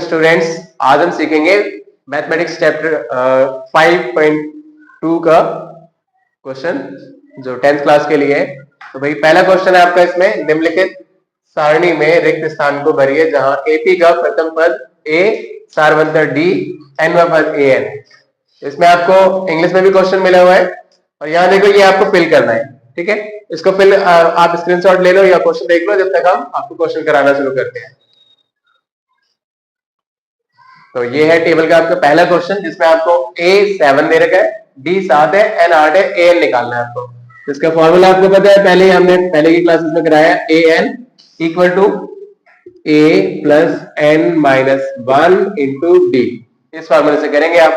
Students, आज हम सीखेंगे मैथमेटिक्स चैप्टर 5.2 का क्वेश्चन जो 10th क्लास के लिए है। तो भाई पहला क्वेश्चन है आपका, इसमें निम्नलिखित सारणी में रिक्त स्थान को भरिए जहां एपी का प्रथम पद ए, सारवंतर डी, एनवा पद ए एन। इसमें आपको इंग्लिश में भी क्वेश्चन मिला हुआ है और यहाँ देखो ये आपको फिल करना है, ठीक है। इसको फिल आप स्क्रीनशॉट ले लो या क्वेश्चन देख लो जब तक हम आपको क्वेश्चन कराना शुरू करते हैं। तो ये है टेबल का आपका पहला क्वेश्चन जिसमें आपको ए 7 दे रखा है, डी 7 है, एन 8 है, ए एन निकालना है आपको। इसका फॉर्मूला आपको पता है, पहले हमने पहले की क्लासेस में कराया, a N equal to A plus N minus 1 into d. इस फॉर्मूले से करेंगे आप।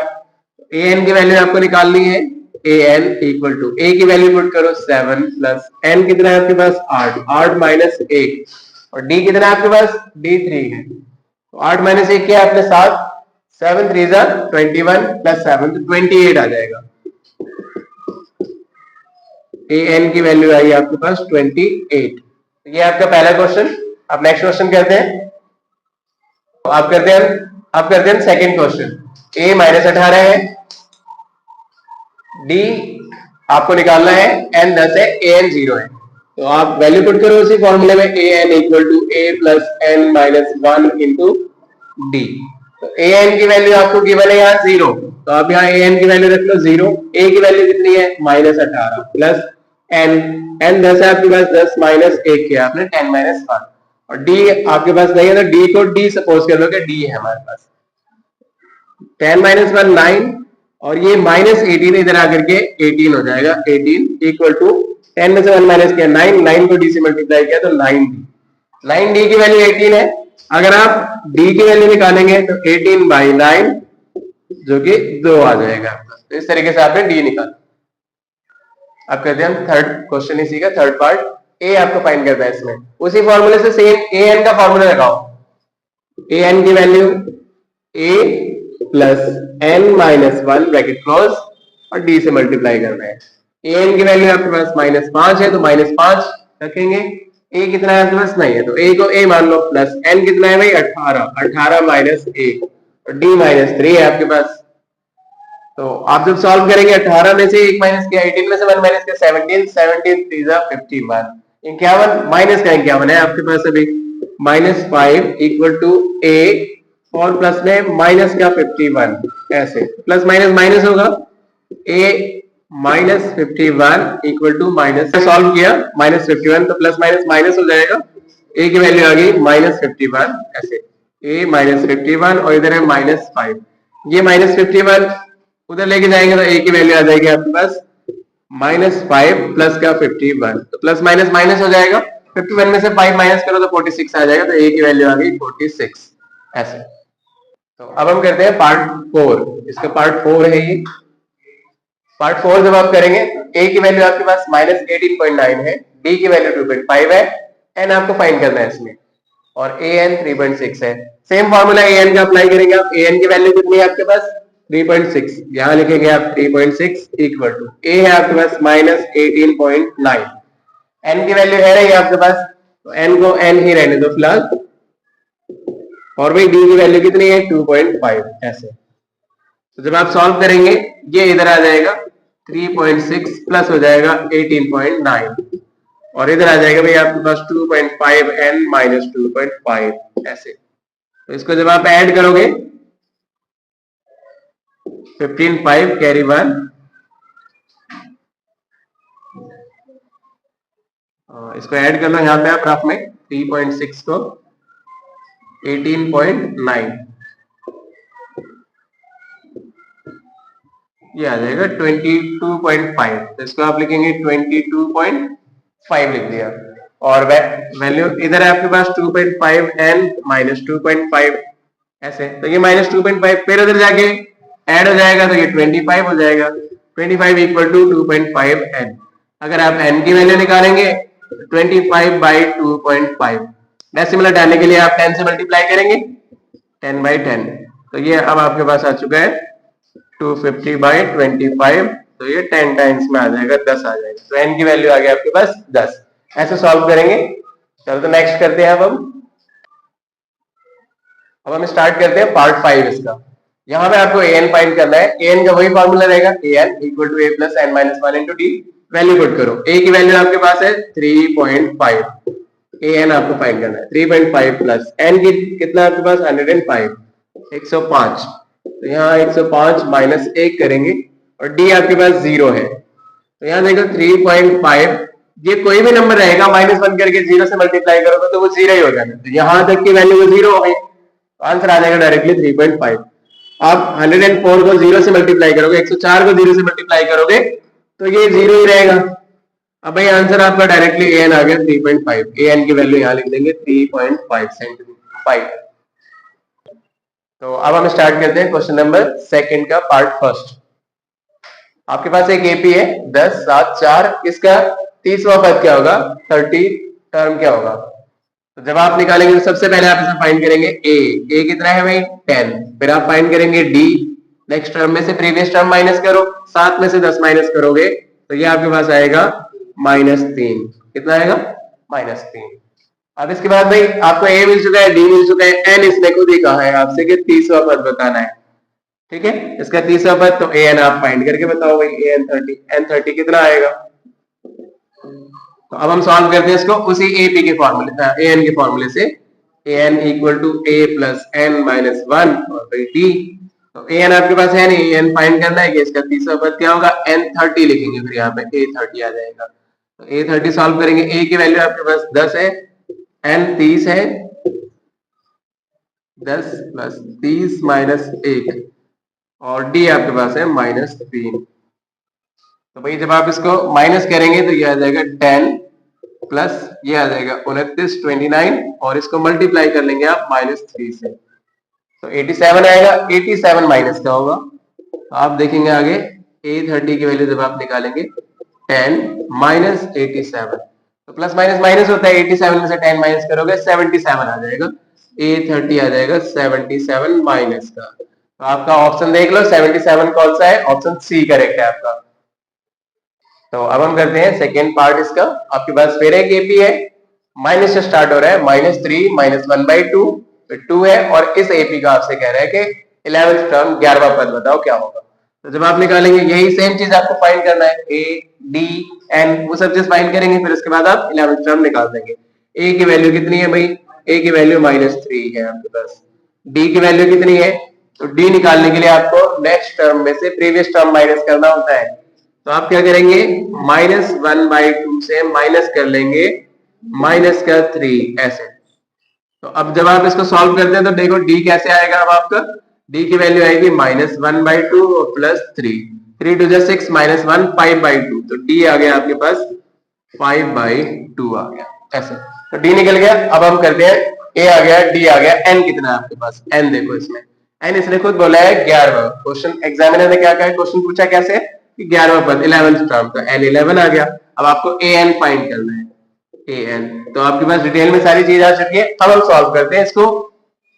ए एन की वैल्यू आपको निकालनी है, ए एन इक्वल टू ए की वैल्यू पुट करो 7 प्लस एन कितना है आपके पास 8, 8 माइनस 1 और डी कितना है आपके पास डी 3 है। तो 8 माइनस 1 क्या है आपने 7, 7 3 जा 21 प्लस 7 तो 28 आ जाएगा। ए एन की वैल्यू आई आपके पास 28। ये आपका पहला क्वेश्चन। अब नेक्स्ट क्वेश्चन करते हैं। आप करते हैं सेकंड क्वेश्चन। ए माइनस 18 है, डी आपको निकालना है, एन 10 है, ए एन 0 है। तो आप वैल्यू पुट करो उसी फॉर्मूले में, a N equal to A plus N minus 1 into d. तो ए एन की वैल्यू आपको गिवन है यहाँ 0, तो आप यहाँ ए एन की वैल्यू रख लो 0। ए की वैल्यू कितनी है माइनस 18 प्लस एन 10 है आपके पास, 10 माइनस 1 किया आपने 10 माइनस 1 और डी आपके पास नहीं है तो डी को डी सपोज कर लो कि डी है हमारे पास। 10 माइनस 1 9 और ये माइनस 18 इधर आकर के 18 हो जाएगा। 18 इक्वल टू 10 में से 1 माइनस किया 9, 9 को डी से मल्टीप्लाई किया तो 9 डी की वैल्यू 18 है। अगर आप डी की वैल्यू निकालेंगे तो 18 बाई 9 जो कि 2 आ जाएगा। तो इस तरीके से आपने डी निकाला। अब कहते हैं थर्ड क्वेश्चन इसी का थर्ड पार्ट। ए आपको फाइंड करना है, इसमें उसी फॉर्मूले से सेम ए एन का फॉर्मूला लगाओ। ए एन की value a plus N minus 1 bracket close और डी से मल्टीप्लाई करना है। ए एन की वैल्यू आपके पास माइनस 5 है तो माइनस 5 रखेंगे। ए कितना है आपके पास नहीं है तो ए को ए मान लो, प्लस एन कितना है भाई 18, 18 माइनस 1 और डी माइनस 3 है आपके पास। तो आप जब सॉल्व करेंगे 18 में से 1 माइनस किया, 18 में से 1 माइनस किया 17, 17 3 51, 51 माइनस का 51 है आपके पास अभी। माइनस 5 इक्वल टू ए और प्लस में माइनस का 51, ऐसे प्लस माइनस माइनस होगा, A minus 51 equal to minus, solve किया माइनस 51 तो प्लस माइनस माइनस हो जाएगा। ए की वैल्यू आ गई माइनस 51, ऐसे ए माइनस 51 और इधर है माइनस 5। ये माइनस 51 उधर लेके जाएंगे तो ए की वैल्यू आ जाएगी आपके पास माइनस 5 प्लस का 51, तो प्लस माइनस माइनस हो जाएगा। 51 में से 5 माइनस करो तो 46 आ जाएगा। तो ए की वैल्यू आ गई 46, ऐसे। तो अब हम करते हैं पार्ट 4। इसका पार्ट 4 है ये। पार्ट 4 जब आप करेंगे, ए की वैल्यू आपके पास माइनस 18.9 है, डी की वैल्यू 2.5 है, एन आपको फाइंड करना है इसमें और ए एन 3.6 है। सेम फॉर्मूला ए एन का अप्लाई करेंगे आप। ए एन की वैल्यू कितनी है आपके पास 3.6, यहां लिखेंगे आप 3.6 इक्वल टू ए है आपके पास माइनस 18.9, एन की वैल्यू है रही आपके पास तो एन को एन ही रहने दो फिलहाल, और भाई डी की वैल्यू कितनी है 2.5, ऐसे। तो जब आप सॉल्व करेंगे ये इधर आ जाएगा 3.6 प्लस हो जाएगा 18.9 और इधर आ जाएगा भाई आपके पास 2.5 एन माइनस 2.5, ऐसे। तो इसको जब आप ऐड करोगे 15 5 कैरी 1, इसको ऐड कर लो यहाँ पे आप रफ में 3.6 को 18.9, ये आ जाएगा 22.5। तो इसको आप लिखेंगे 22.5 लिख दिया और वैल्यू इधर है आपके पास 2.5 एन माइनस 2.5, ऐसे। तो ये माइनस 2.5 फिर उधर जाके ऐड हो जाएगा तो ये 25 हो जाएगा। 25 इक्वल टू 2.5 एन। अगर आप एन की वैल्यू निकालेंगे 25 बाई 2.5, डेसिमल हटाने के लिए आप 10 से मल्टीप्लाई करेंगे 10 बाई 10, तो ये अब आपके पास आ चुका है 250 बाई 25, तो ये 10 टाइम्स में आ जाएगा 10 आ जाएगा। तो n की वैल्यू आ गई आपके पास 10। ऐसे सॉल्व करेंगे। चलो तो नेक्स्ट करते हैं अब हम। अब हम स्टार्ट करते हैं पार्ट 5 इसका। यहाँ पे आपको एन फाइंड करना है। एन का वही फॉर्मूला रहेगा, N equal to A plus N minus one into D. Value put करो। ए की वैल्यू आपके पास है 3.5, ए एन आपको फाइंड करना है। 3.5 प्लस एन की कितना आपके पास 105, 105। तो यहाँ 105 माइनस 1 करेंगे और डी आपके पास 0 है। तो यहाँ देखो 3.5, ये कोई भी नंबर रहेगा माइनस वन करके 0 से मल्टीप्लाई करोगे तो वो 0 ही हो जाएगा। तो यहाँ तक की वैल्यू 0 हो गई, तो आंसर आ जाएगा डायरेक्टली 3.5। आप 104 को 0 से मल्टीप्लाई करोगे, 104 को 0 से मल्टीप्लाई करोगे तो ये 0 ही रहेगा। अब भाई आंसर आपका डायरेक्टली ए एन आ गया 3.5। ए एन की वैल्यू यहाँ लिख देंगे 3.5 सेंटीमीटर। तो अब हम स्टार्ट करते हैं क्वेश्चन नंबर सेकंड का पार्ट फर्स्ट। आपके पास एक एपी है 10, 7, 4, इसका 30वां पद क्या होगा, 30 टर्म क्या होगा। तो जब आप निकालेंगे तो सबसे पहले आप इसे फाइंड करेंगे ए कितना है भाई 10। फिर आप फाइंड करेंगे डी, नेक्स्ट टर्म में से प्रीवियस टर्म माइनस करो, 7 में से 10 माइनस करोगे तो ये आपके पास आएगा -3। कितना आएगा -3। अब इसके बाद भाई आपको ए मिल चुका है, डी मिल चुका है, एन इसने खुद ही कहा है आपसे कि 30वां पद बताना है। ठीक है, इसका 30वां पद, तो ए एन आप फाइंड करके बताओ भाई। ए एन 30, एन 30 कितना आएगा। तो अब हम सॉल्व करते हैं इसको उसी एपी के फॉर्मूले, ए एन के फॉर्मूले से। A N equal to A plus N minus one और भाई डी। तो ए एन आपके पास है नहीं, ए एन फाइंड करना है कि इसका 30वां पद क्या होगा, एन 30 लिखेंगे, फिर यहाँ पे ए 30 आ जाएगा। तो ए 30 सॉल्व करेंगे। ए की वैल्यू आपके पास 10 है, एन 30 है, 10 प्लस 30 माइनस 1 और डी आपके पास है -3। तो भाई जब आप इसको माइनस करेंगे तो ये आ जाएगा 10 प्लस ये आ जाएगा 29, 29 और इसको मल्टीप्लाई कर लेंगे आप -3 से, तो 87 आएगा। 87 माइनस का होगा, तो आप देखेंगे आगे A30 की वैल्यू जब आप निकालेंगे 10 माइनस 87, तो प्लस माइनस माइनस होता है, 87 में से 10 माइनस करोगे 77 आ जाएगा। A30 आ जाएगा 77 माइनस का। तो आपका ऑप्शन देख लो 77 कौन सा है, ऑप्शन सी करेक्ट है आपका। तो अब हम करते हैं सेकेंड पार्ट इसका। आपके पास फिर एक एपी है, माइनस से स्टार्ट हो रहा है, -3 -1/2 फिर 2 है और इस एपी का आपसे कह रहा है कि 11th टर्म 11वां पद बताओ क्या होगा। तो जब आप निकालेंगे यही सेम चीज आपको फाइंड करना है, ए डी एन वो सब चीज फाइंड करेंगे, फिर उसके बाद आप 11th टर्म निकाल देंगे। ए की वैल्यू कितनी है भाई, ए की वैल्यू -3 है आपके पास। डी की वैल्यू कितनी है, तो डी निकालने के लिए आपको नेक्स्ट टर्म में से प्रीवियस टर्म माइनस करना होता है। तो आप क्या करेंगे, -1/2 से माइनस कर लेंगे -3 ऐसे। तो अब जब आप इसको सॉल्व करते हैं तो देखो डी कैसे आएगा। अब आपका डी की वैल्यू आएगी -1/2 और +3, 3 2 6 -1 5/2, तो डी आ गया आपके पास 5/2 आ गया ऐसे। तो डी निकल गया। अब हम करते हैं, ए आ गया, डी आ गया, एन कितना है आपके पास, एन देखो इसमें एन इसने खुद बोला है 11वां। क्वेश्चन एग्जामिनर ने क्या कहा, क्वेश्चन पूछा कैसे कि 11वां पद 11th टर्म, तो एन 11 आ गया। अब आपको ए एन फाइंड करना है, ए एन। तो आपके पास डिटेल में सारी चीज आ चुकी है। अब हम सॉल्व करते हैं इसको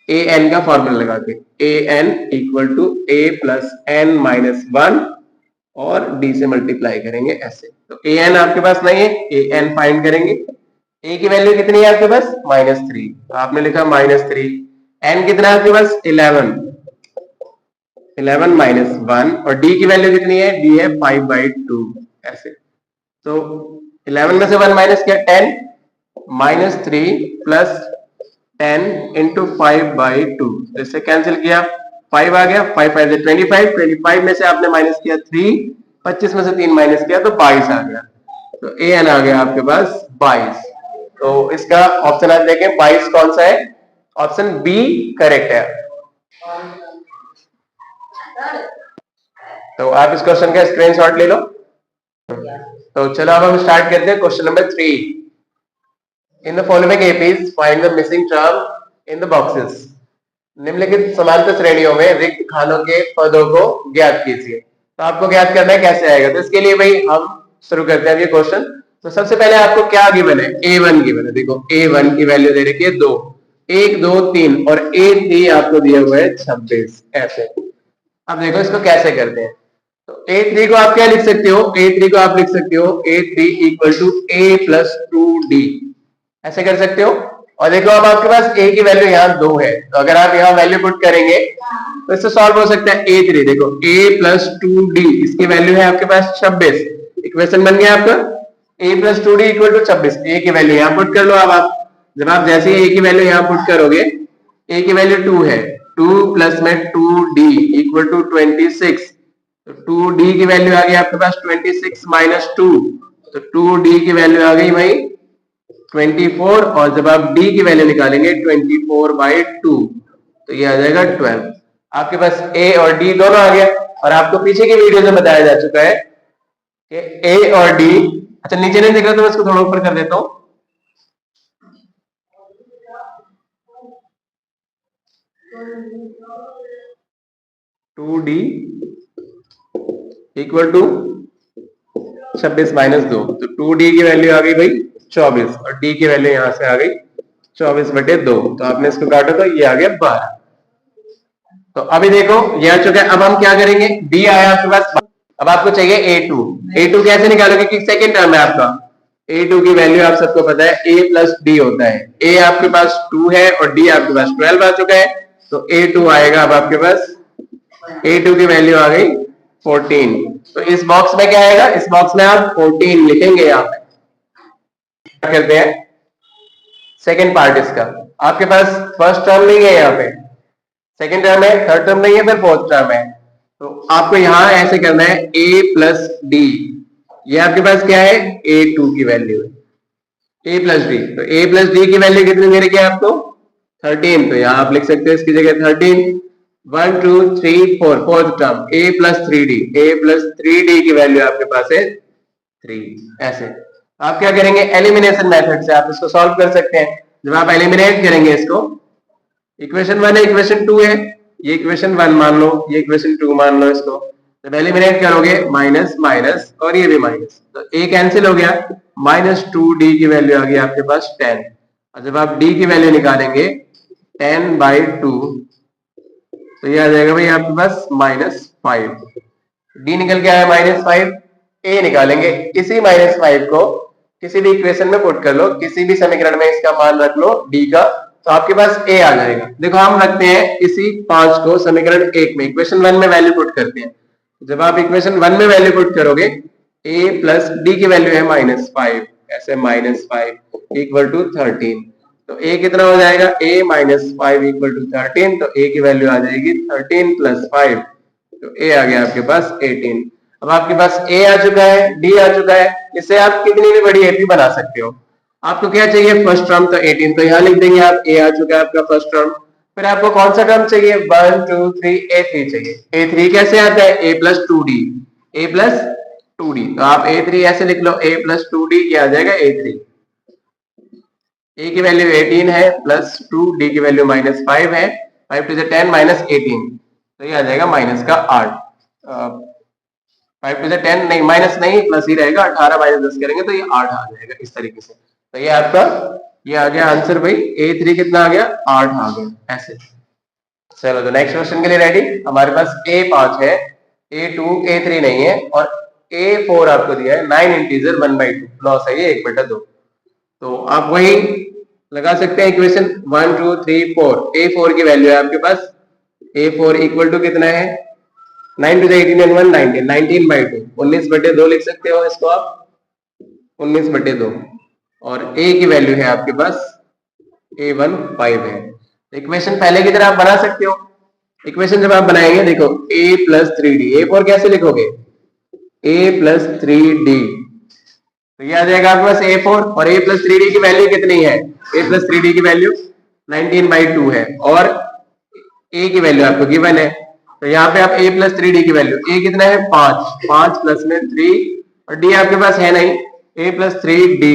ए एन का फॉर्मूला लगा के। A N equal to A plus N minus 1 और डी से मल्टीप्लाई करेंगे ऐसे। तो ए एन आपके पास नहीं है, ए एन फाइंड करेंगे। ए की वैल्यू कितनी है आपके पास, -3, तो आपने लिखा -3। एन कितना है आपके पास 11 -1 और डी की वैल्यू कितनी है, डी है 5/2 ऐसे। तो 11 में से 1 माइनस किया 10, -3 प्लस 10 इंटू 5/2, इससे कैंसिल किया 5 आ गया, 5 5 से 25, 25 में से आपने माइनस किया 3, 25 में से 3 माइनस किया तो 22 आ गया। तो ए एन आ गया आपके पास 22। तो इसका ऑप्शन आप देखें 22 कौन सा है, ऑप्शन बी करेक्ट है। तो आप इस क्वेश्चन का स्क्रीनशॉट ले लो। तो चलो अब हम स्टार्ट करते हैं question number 3। In the following APs find the missing term in the boxes. निम्नलिखित समांतर श्रेणियों में रिक्त खानों के पदों को ज्ञात कीजिए। तो आपको ज्ञात करना है कैसे आएगा। तो इसके लिए भाई हम शुरू करते हैं ये क्वेश्चन। तो सबसे पहले आपको क्या गिवन है, A1 गिवन है। देखो A1 की वैल्यू दे रखी है 2, 1 2 3 और A3 आपको दिया हुआ है 26 ऐसे। अब देखो इसको कैसे करते हैं। तो A3 को आप क्या लिख सकते हो, A3 को आप लिख सकते हो A3 equal to A plus 2D, ऐसे कर सकते हो। और देखो अब आपके पास ए की वैल्यू यहाँ 2 है, तो अगर आप यहाँ वैल्यू पुट करेंगे तो इससे सॉल्व हो सकता है A3। देखो a प्लस 2d, इसकी वैल्यू है आपके पास 26। इक्वेशन बन गया आपका a plus 2d equal to 26। A की वैल्यू यहाँ पुट कर लो। अब आप जब आप जैसे ही ए की वैल्यू यहाँ पुट करोगे, ए की वैल्यू 2 है, 2 प्लस में 2d इक्वल टू 26। तो 2d की वैल्यू आ गई आपके पास 26 माइनस 2, तो 2d की वैल्यू आ गई भाई 24। और जब आप d की वैल्यू निकालेंगे 24/2, तो ये आ जाएगा 12। आपके पास a और d दोनों आ गया। और आपको पीछे की वीडियो में बताया जा चुका है कि a और d, अच्छा नीचे नहीं दिख रहा तो मैं इसको थोड़ा ऊपर कर देता हूं। Two D equal to 26 minus 2, तो 2d की वैल्यू आ गई भाई 24 और d की वैल्यू यहां से आ गई 24/2। तो आपने इसको काटा तो ये आ गया 12। तो अभी देखो ये आ चुका है। अब हम क्या करेंगे, d आया आपके पास, अब आपको चाहिए a2। a2 कैसे निकालोगे कि सेकंड टर्म है आपका। a2 की वैल्यू आप सबको पता है a प्लस d होता है। a आपके पास 2 है और d आपके पास 12 आ चुका है, तो a2 आएगा अब आपके पास, a2 की वैल्यू आ गई 14। तो इस बॉक्स में क्या आएगा, इस बॉक्स में आप 14 लिखेंगे। यहाँ पे क्या करते हैं, सेकंड पार्ट इसका, आपके पास फर्स्ट टर्म नहीं है, यहाँ पे सेकंड टर्म है, थर्ड टर्म नहीं है, फिर फोर्थ टर्म है। तो आपको यहाँ ऐसे करना है a प्लस डी, ये आपके पास क्या है a2 की वैल्यू है, a प्लस डी। तो a प्लस डी की वैल्यू कितनी दे रखी है आपको 13, तो यहाँ आप लिख सकते हो इसकी जगह 13। 1 2 3 4 fourth term a plus 3d, a plus 3d की वैल्यू आपके पास है 3। ऐसे आप क्या करेंगे, एलिमिनेशन मेथड से आप इसको सॉल्व कर सकते हैं। जब आप एलिमिनेट करेंगे इसको, इक्वेशन 1 है, इक्वेशन 2 है, ये इक्वेशन 1 मान लो, ये इक्वेशन 2 मान लो। इसको जब एलिमिनेट करोगे माइनस माइनस और ये भी माइनस, तो a कैंसिल हो गया, माइनस 2d की वैल्यू आ गई आपके पास 10। और जब आप d की वैल्यू निकालेंगे 10/2, तो ये आ जाएगा भाई आपके पास -5। d निकल के आया -5, a निकालेंगे, इसी -5 को किसी भी इक्वेशन में पुट कर लो, किसी भी समीकरण में इसका मान रख लो d का, तो आपके पास a आ जाएगा। देखो हम रखते हैं इसी 5 को समीकरण 1 में, इक्वेशन 1 में वैल्यू पुट करते हैं। जब आप इक्वेशन 1 में वैल्यू पुट करोगे, a प्लस d की वैल्यू है -5, ऐसे -5 इक्वल टू 13, तो a कितना हो जाएगा, a -5 इक्वल टू 13, तो a की वैल्यू आ जाएगी 13 + 5, तो a आ गया आपके पास 18। अब आपके पास a आ चुका है, d आ चुका है, इससे आप कितनी भी बड़ी ap बना सकते हो। आपको क्या चाहिए, फर्स्ट टर्म, तो 18, तो यहाँ लिख देंगे आप, a आ चुका है आपका फर्स्ट टर्म। फिर आपको कौन सा टर्म चाहिए, 1 2 3 a3 चाहिए। a3 कैसे आता है, a plus 2d, a plus 2d, तो आप a3 ऐसे लिख लो, a प्लस 2d, ये आ जाएगा a3। a की वैल्यू 18 है प्लस 2, d की वैल्यू -5 है, 5 टू 10 -18, तो ये आ जाएगा माइनस का 8। 5 टू 10 नहीं, माइनस नहीं, प्लस ही रहेगा, 18 - 10 करेंगे तो ये 8 आ जाएगा इस तरीके से। तो ये आपका ये आ गया आंसर भाई, a3 कितना आ गया, 8 आ गया ऐसे। चलो तो नेक्स्ट क्वेश्चन के लिए रेडी। हमारे पास a5 है, a2 a3 नहीं है, और a4 आपको दिया है 9 इंटीजर 1/2, लॉस है ये 1/2। तो आप वही लगा सकते हैं इक्वेशन 1 2 3 4, a4 की वैल्यू है आपके पास, a4 इक्वल टू कितना है, 9 टू 18 and 1 19, 19/2, 19/2 लिख सकते हो इसको आप, 19/2। और a की वैल्यू है आपके पास a1 5 है। इक्वेशन पहले की तरह आप बना सकते हो। इक्वेशन जब आप बनाएंगे, देखो a प्लस 3d, a4 कैसे लिखोगे, a प्लस 3d, तो ये आ जाएगा आपके पास a4, और a प्लस 3d की वैल्यू कितनी है, a प्लस 3d की वैल्यू 19/2 है, और a की वैल्यू आपको गिवन है। तो यहाँ पे आप a प्लस 3d की वैल्यू, a कितना है 5, 5 प्लस में 3, और d आपके पास है नहीं, a plus 3d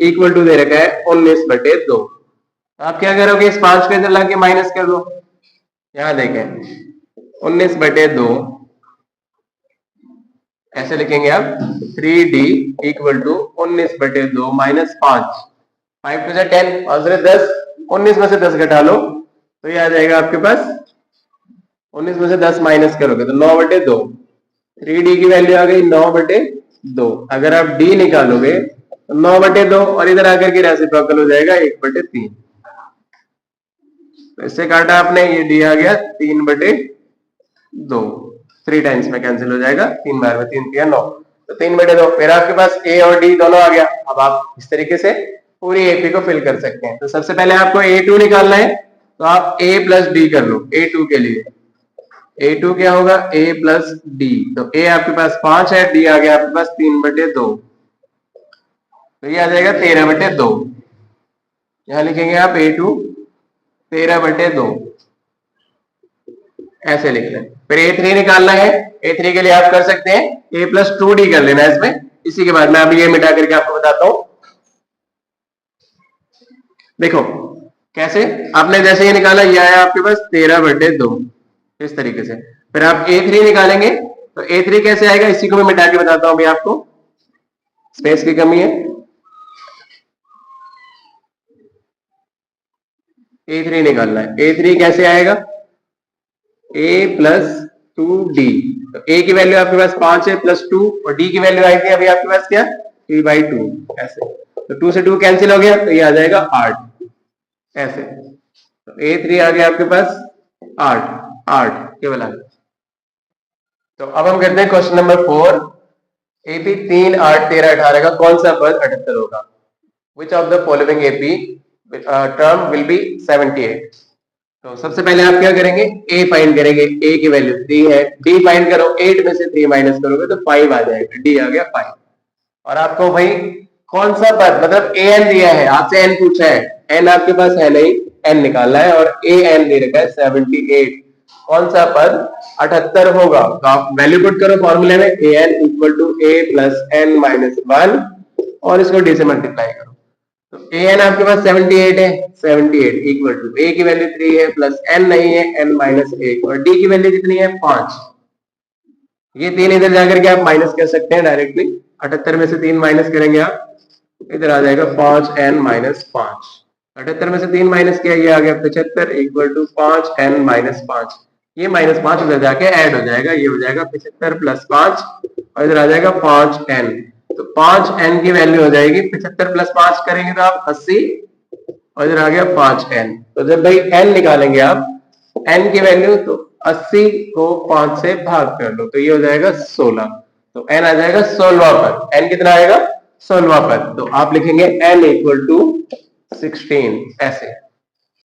equal to दे रखा है 19/2। आप क्या करोगे, इस 5 को इधर लाके माइनस कर दो, यहाँ देखें 19/2, ऐसे लिखेंगे आप, 3d equal to 19/2 minus 5, 5 to 10, 5 से 10, 19 में से 10 घटा लो, तो ये आ जाएगा आपके पास, 19 में से 10 माइनस करोगे तो 9/2, 3d की वैल्यू आ गई 9/2। अगर आप d निकालोगे तो 9/2, और इधर आकर के रेसिप्रोकल हो जाएगा 1/3। तो इससे काटा आपने, ये डी आ गया 3/2, 3 टाइम्स में कैंसिल हो जाएगा, 3 बार में 3 3 9, तो 3/2। फिर आपके पास ए और डी दोनों आ गया। अब आप इस तरीके से पूरी एपी को फिल कर सकते हैं। तो सबसे पहले आपको A2 निकालना है, तो आप A प्लस डी कर लो। A2 के लिए A2 क्या होगा, A प्लस डी। तो A आपके पास 5 है, डी आ गया आपके पास 3/2, तो ये आ जाएगा 13/2। यहां लिखेंगे आप A2 13/2, ऐसे लिख लें। फिर A3 निकालना है। A3 के लिए आप कर सकते हैं A प्लस 2D कर लेना इसमें। इसी के बाद मैं अभी ये मिटा करके आपको बताता हूं। देखो कैसे, आपने जैसे ये निकाला, ये आया आपके पास 13/2 इस तरीके से। फिर आप A3 निकालेंगे, तो A3 कैसे आएगा, इसी को मैं मिटा के बताता हूं अभी आपको, स्पेस की कमी है। A3 निकालना है। A3 कैसे आएगा, A प्लस 2D। तो A की वैल्यू आपके पास 5 है प्लस 2, और D की वैल्यू आई थी अभी आपके पास क्या, 3/2 ऐसे। तो 2 से 2 कैंसिल हो गया, तो ये आ जाएगा 8 ऐसे। तो A3 आ गया आपके पास 8 केवल आ गया। तो अब हम करते हैं क्वेश्चन नंबर 4। AP 3 8 13 18 का कौन सा पद 78 होगा? Which of the following AP term will be 78? तो सबसे पहले आप क्या करेंगे, A फाइंड करेंगे। A की वैल्यू 3 है, D फाइंड करो, 8 में से 3 माइनस करोगे तो 5 आ जाएगा, D आ गया 5। और आपको भाई कौन सा पद, मतलब AN दिया है, आपसे N पूछा है, N आपके पास है नहीं, N निकालना है, और AN दे रखा है 78। कौन सा पद 78 होगा? तो आप वैल्यू पुट करो फॉर्मूले में, AN equal to A plus N minus 1, और इसको D से मल्टीप्लाई करो। तो AN आपके पास 78 है, 78 इक्वल टू A की वैल्यू 3 है प्लस N नहीं है, N माइनस 1, और D की वैल्यू कितनी है 5। ये 3 इधर जाकर के आप माइनस कर सकते हैं डायरेक्टली। 78 में से 3 माइनस करेंगे आप, इधर आ जाएगा 5N माइनस 5। 78 में से 3 माइनस किया, ये आ गया 75 इक्वल टू 5N माइनस 5। ये माइनस 5 उधर जाके ऐड हो जाएगा, ये हो जाएगा 75 प्लस 5, और इधर आ जाएगा 5N। तो 5N की वैल्यू हो जाएगी, 75 प्लस 5 करेंगे तो आप 80, और इधर आ गया 5N। तो जब भाई N निकालेंगे आप, N की वैल्यू, तो 80 को 5 से भाग कर लो, तो ये हो जाएगा 16। तो N आ जाएगा 16वां पद। N कितना आएगा, 16वां पद। तो आप लिखेंगे N इक्वल टू 16 ऐसे।